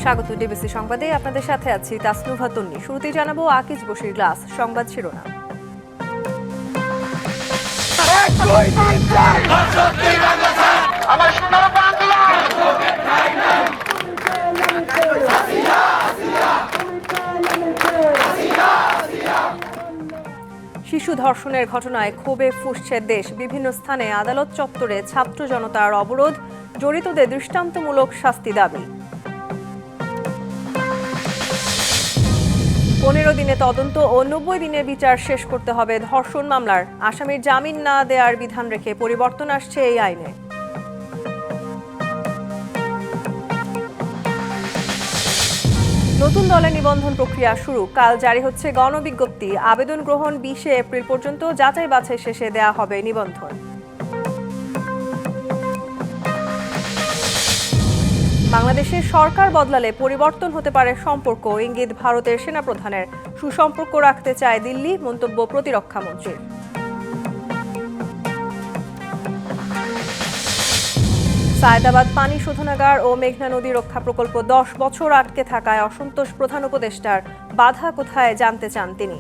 স্বাগত ডিবিসি সংবাদে আপনাদের সাথে আছি তাসনুভা তন্নি। শুরুতেই জানাবো আকিজ বশির গ্লাস সংবাদ শিরোনাম। শিশু ধর্ষণের ঘটনায় ক্ষোভে ফুঁসছে দেশ। বিভিন্ন স্থানে আদালত চত্বরে ছাত্র জনতার অবরোধ, জড়িতদের দৃষ্টান্তমূলক শাস্তি দাবি। 15 দিনে তদন্ত ও 90 দিনে বিচার শেষ করতে হবে ধর্ষণ মামলার। আসামির জামিন না দেওয়ার বিধান রেখে পরিবর্তন আসছে এই আইনে। নতুন দলে নিবন্ধন প্রক্রিয়া শুরু। কাল জারি হচ্ছে গণবিজ্ঞপ্তি। আবেদন গ্রহণ 20 এপ্রিল পর্যন্ত। যাচাই বাছাই শেষে দেয়া হবে নিবন্ধন। বাংলাদেশের সরকার বদলালে পরিবর্তন হতে পারে সম্পর্ক, ইঙ্গিত ভারতের সেনাপ্রধানের। সুসম্পর্ক রাখতে চায় দিল্লি, মন্তব্য প্রতিরক্ষা মন্ত্রীর। সায়েদাবাদ পানি শোধনাগার ও মেঘনা নদী রক্ষা প্রকল্প 10 বছর আটকে থাকায় অসন্তোষ প্রধান উপদেষ্টার। বাধা কোথায় জানতে চান তিনি।